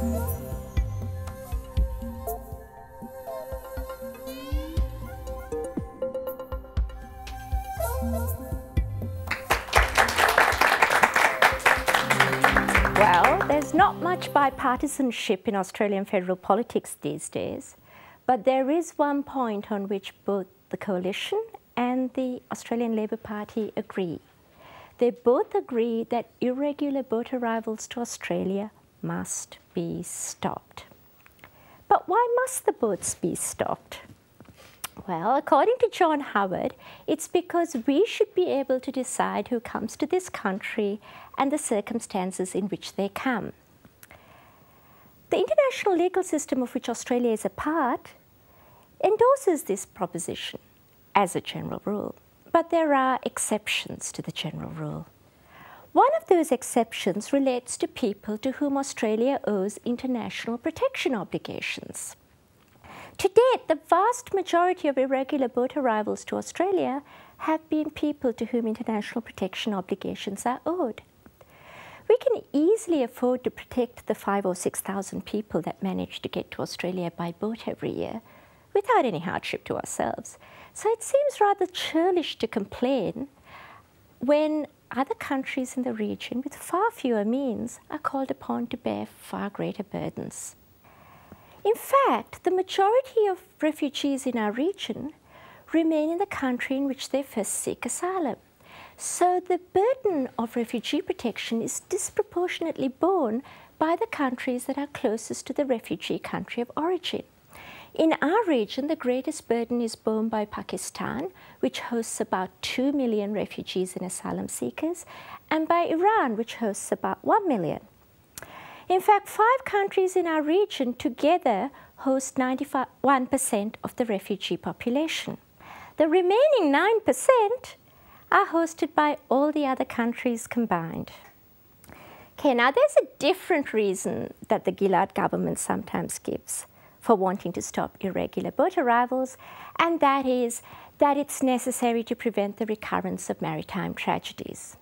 Well, there's not much bipartisanship in Australian federal politics these days, but there is one point on which both the Coalition and the Australian Labor Party agree. They both agree that irregular boat arrivals to Australia must be stopped. But why must the boats be stopped? Well, according to John Howard, it's because we should be able to decide who comes to this country and the circumstances in which they come. The international legal system of which Australia is a part endorses this proposition as a general rule, but there are exceptions to the general rule. One of those exceptions relates to people to whom Australia owes international protection obligations. To date, the vast majority of irregular boat arrivals to Australia have been people to whom international protection obligations are owed. We can easily afford to protect the 5,000 or 6,000 people that manage to get to Australia by boat every year without any hardship to ourselves. So it seems rather churlish to complain when other countries in the region with far fewer means are called upon to bear far greater burdens. In fact, the majority of refugees in our region remain in the country in which they first seek asylum. So the burden of refugee protection is disproportionately borne by the countries that are closest to the refugee country of origin. In our region, the greatest burden is borne by Pakistan, which hosts about 2 million refugees and asylum seekers, and by Iran, which hosts about 1 million. In fact, 5 countries in our region together host 91% of the refugee population. The remaining 9% are hosted by all the other countries combined. Okay, now there's a different reason that the Gillard government sometimes gives for wanting to stop irregular boat arrivals, and that is that it's necessary to prevent the recurrence of maritime tragedies.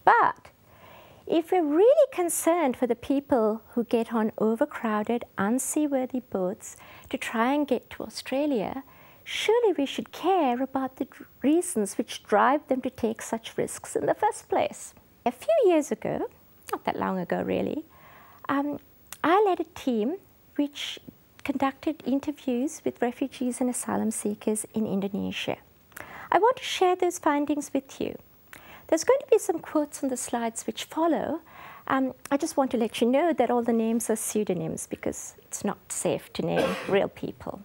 But if we're really concerned for the people who get on overcrowded, unseaworthy boats to try and get to Australia, surely we should care about the reasons which drive them to take such risks in the first place. A few years ago, not that long ago really, I led a team which conducted interviews with refugees and asylum seekers in Indonesia. I want to share those findings with you. There's going to be some quotes on the slides which follow. I just want to let you know that all the names are pseudonyms because it's not safe to name real people.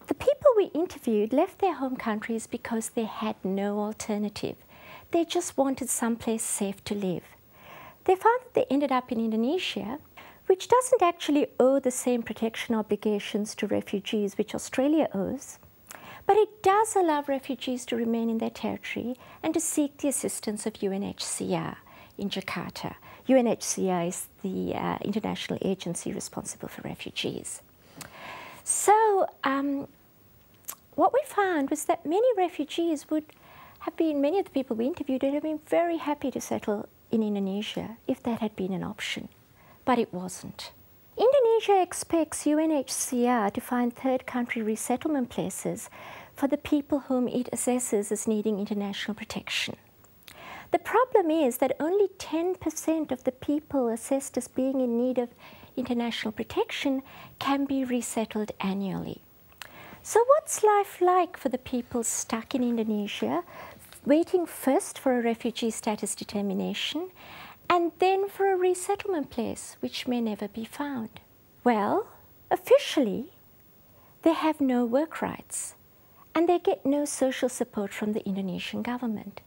The people we interviewed left their home countries because they had no alternative. They just wanted someplace safe to live. They found that they ended up in Indonesia, which doesn't actually owe the same protection obligations to refugees which Australia owes, but it does allow refugees to remain in their territory and to seek the assistance of UNHCR in Jakarta. UNHCR is the international agency responsible for refugees. So what we found was that many refugees many of the people we interviewed would have been very happy to settle in Indonesia if that had been an option, but it wasn't. Indonesia expects UNHCR to find third country resettlement places for the people whom it assesses as needing international protection. The problem is that only 10% of the people assessed as being in need of international protection can be resettled annually. So what's life like for the people stuck in Indonesia, waiting first for a refugee status determination and then for a resettlement place which may never be found? Well, officially, they have no work rights and they get no social support from the Indonesian government.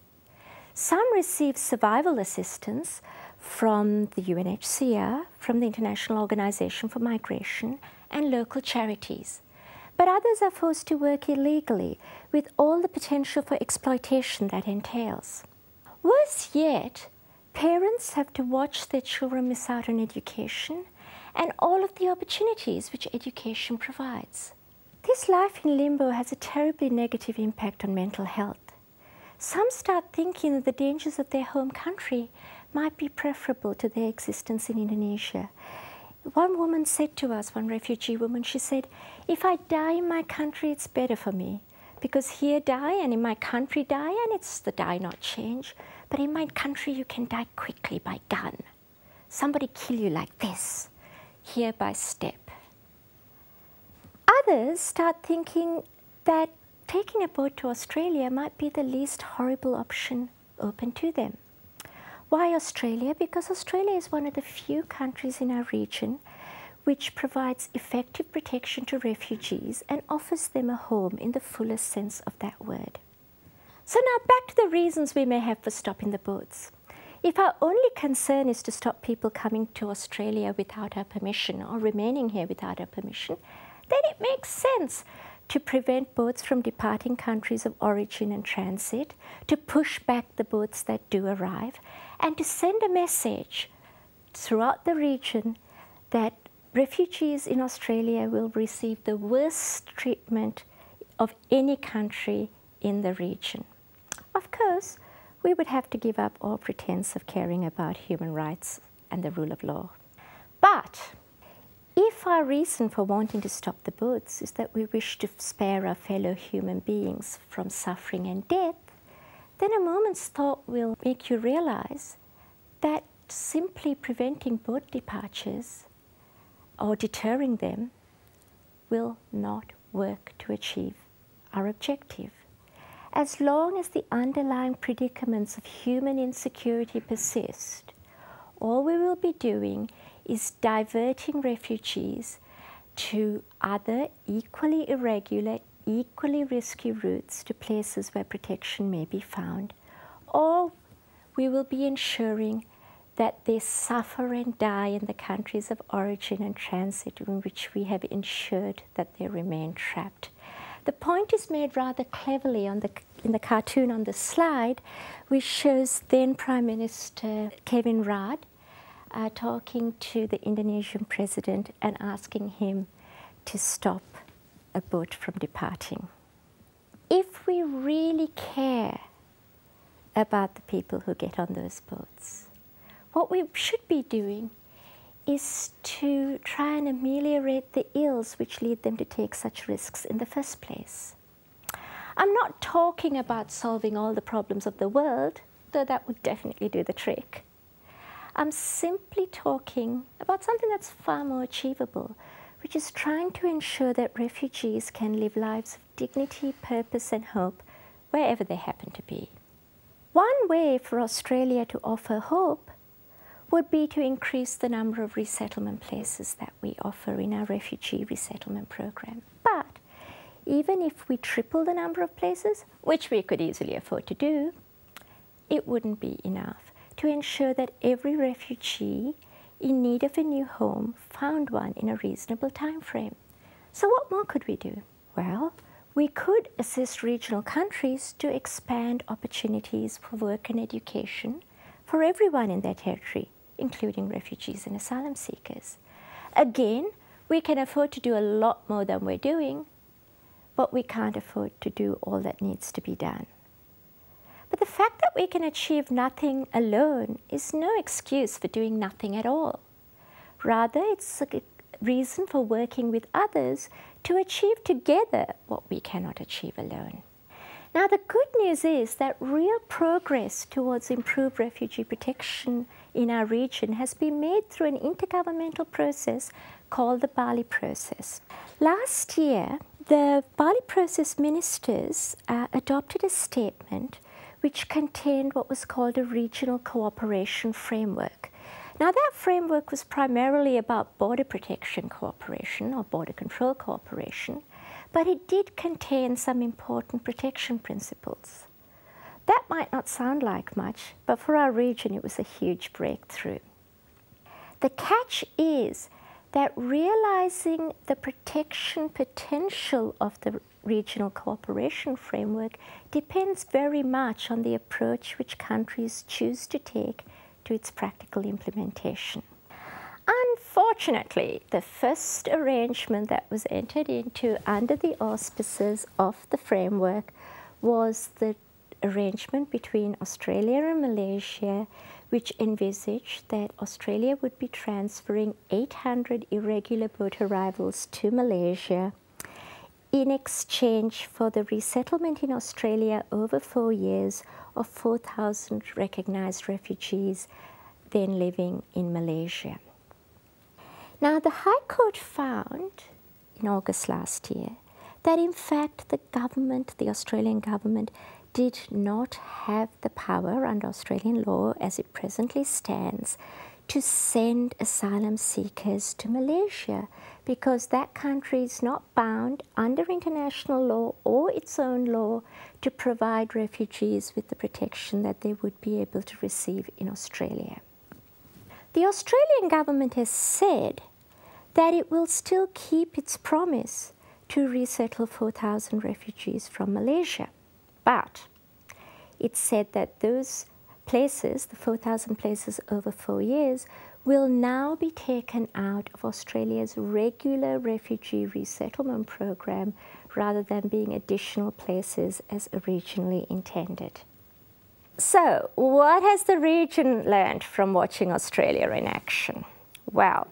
Some receive survival assistance from the UNHCR, from the International Organization for Migration, and local charities. But others are forced to work illegally with all the potential for exploitation that entails. Worse yet, parents have to watch their children miss out on education and all of the opportunities which education provides. This life in limbo has a terribly negative impact on mental health. Some start thinking that the dangers of their home country might be preferable to their existence in Indonesia. One woman said to us, one refugee woman, she said, if I die in my country, it's better for me. Because here die, and in my country die, and it's the die not change. But in my country, you can die quickly by gun. Somebody kill you like this, here by step. Others start thinking that taking a boat to Australia might be the least horrible option open to them. Why Australia? Because Australia is one of the few countries in our region which provides effective protection to refugees and offers them a home in the fullest sense of that word. So now back to the reasons we may have for stopping the boats. If our only concern is to stop people coming to Australia without our permission or remaining here without our permission, then it makes sense to prevent boats from departing countries of origin and transit, to push back the boats that do arrive, and to send a message throughout the region that refugees in Australia will receive the worst treatment of any country in the region. Of course, we would have to give up all pretense of caring about human rights and the rule of law. But if our reason for wanting to stop the boats is that we wish to spare our fellow human beings from suffering and death, then a moment's thought will make you realize that simply preventing boat departures or deterring them will not work to achieve our objective. As long as the underlying predicaments of human insecurity persist, all we will be doing is diverting refugees to other equally irregular, equally risky routes to places where protection may be found, or we will be ensuring that they suffer and die in the countries of origin and transit in which we have ensured that they remain trapped. The point is made rather cleverly in the cartoon on the slide, which shows then Prime Minister Kevin Rudd talking to the Indonesian president and asking him to stop a boat from departing. If we really care about the people who get on those boats, what we should be doing is to try and ameliorate the ills which lead them to take such risks in the first place. I'm not talking about solving all the problems of the world, though that would definitely do the trick. I'm simply talking about something that's far more achievable, which is trying to ensure that refugees can live lives of dignity, purpose and hope wherever they happen to be. One way for Australia to offer hope would be to increase the number of resettlement places that we offer in our refugee resettlement program. But even if we triple the number of places, which we could easily afford to do, it wouldn't be enough to ensure that every refugee in need of a new home found one in a reasonable time frame. So what more could we do? Well, we could assist regional countries to expand opportunities for work and education for everyone in their territory, including refugees and asylum seekers. Again, we can afford to do a lot more than we're doing, but we can't afford to do all that needs to be done. But the fact that we can achieve nothing alone is no excuse for doing nothing at all. Rather, it's a reason for working with others to achieve together what we cannot achieve alone. Now, the good news is that real progress towards improved refugee protection in our region has been made through an intergovernmental process called the Bali process. Last year, the Bali process ministers adopted a statement which contained what was called a regional cooperation framework. Now, that framework was primarily about border protection cooperation or border control cooperation, but it did contain some important protection principles. That might not sound like much, but for our region it was a huge breakthrough. The catch is that realizing the protection potential of the regional cooperation framework depends very much on the approach which countries choose to take to its practical implementation. Unfortunately, the first arrangement that was entered into under the auspices of the framework was the arrangement between Australia and Malaysia, which envisaged that Australia would be transferring 800 irregular boat arrivals to Malaysia in exchange for the resettlement in Australia over 4 years of 4,000 recognised refugees then living in Malaysia. Now, the High Court found in August last year that in fact the government, the Australian government, did not have the power under Australian law as it presently stands to send asylum seekers to Malaysia, because that country is not bound under international law or its own law to provide refugees with the protection that they would be able to receive in Australia. The Australian government has said that it will still keep its promise to resettle 4,000 refugees from Malaysia. But it said that those places, the 4,000 places over 4 years, will now be taken out of Australia's regular refugee resettlement program rather than being additional places as originally intended. So, what has the region learned from watching Australia in action? Well,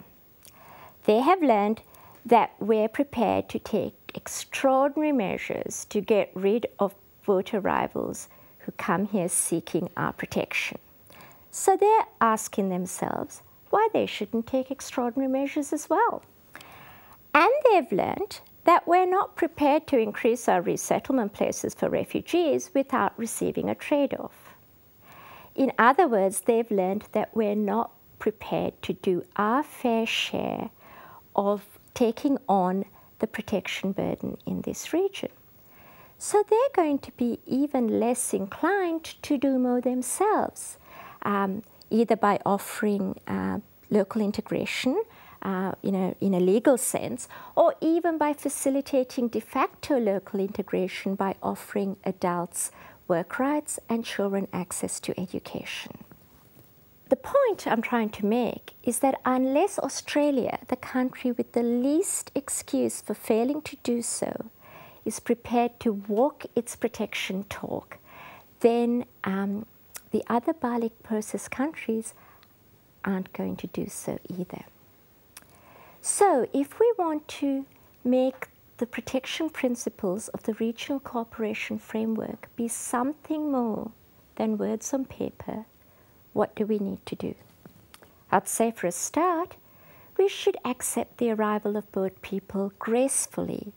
they have learned that we're prepared to take extraordinary measures to get rid of boat arrivals who come here seeking our protection. So they're asking themselves why they shouldn't take extraordinary measures as well. And they've learned that we're not prepared to increase our resettlement places for refugees without receiving a trade-off. In other words, they've learned that we're not prepared to do our fair share of taking on the protection burden in this region. So they're going to be even less inclined to do more themselves, either by offering local integration, in a legal sense, or even by facilitating de facto local integration by offering adults work rights and children access to education. The point I'm trying to make is that unless Australia, the country with the least excuse for failing to do so, is prepared to walk its protection talk, then the other Balik process countries aren't going to do so either. So if we want to make the protection principles of the regional cooperation framework be something more than words on paper, what do we need to do? I'd say for a start, we should accept the arrival of boat people gracefully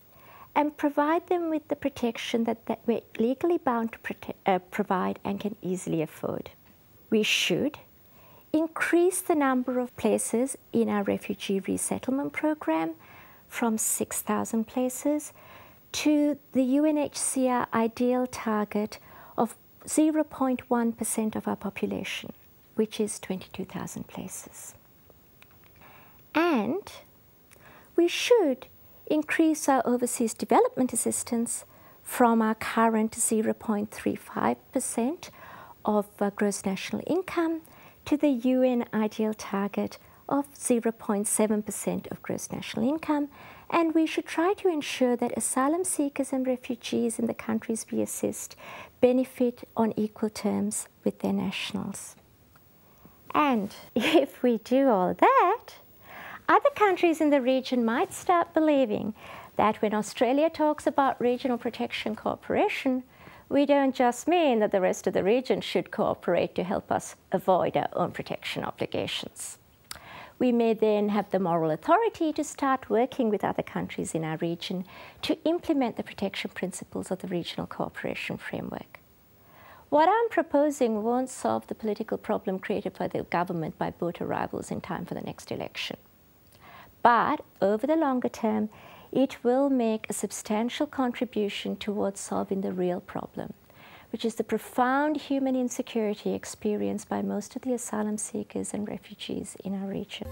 and provide them with the protection that we're legally bound to provide and can easily afford. We should increase the number of places in our refugee resettlement program from 6,000 places to the UNHCR ideal target of 0.1% of our population, which is 22,000 places. And we should increase our overseas development assistance from our current 0.35% of gross national income to the UN ideal target of 0.7% of gross national income, and we should try to ensure that asylum seekers and refugees in the countries we assist benefit on equal terms with their nationals. And if we do all that, other countries in the region might start believing that when Australia talks about regional protection cooperation, we don't just mean that the rest of the region should cooperate to help us avoid our own protection obligations. We may then have the moral authority to start working with other countries in our region to implement the protection principles of the regional cooperation framework. What I'm proposing won't solve the political problem created by the government by boat arrivals in time for the next election. But over the longer term, it will make a substantial contribution towards solving the real problem, which is the profound human insecurity experienced by most of the asylum seekers and refugees in our region.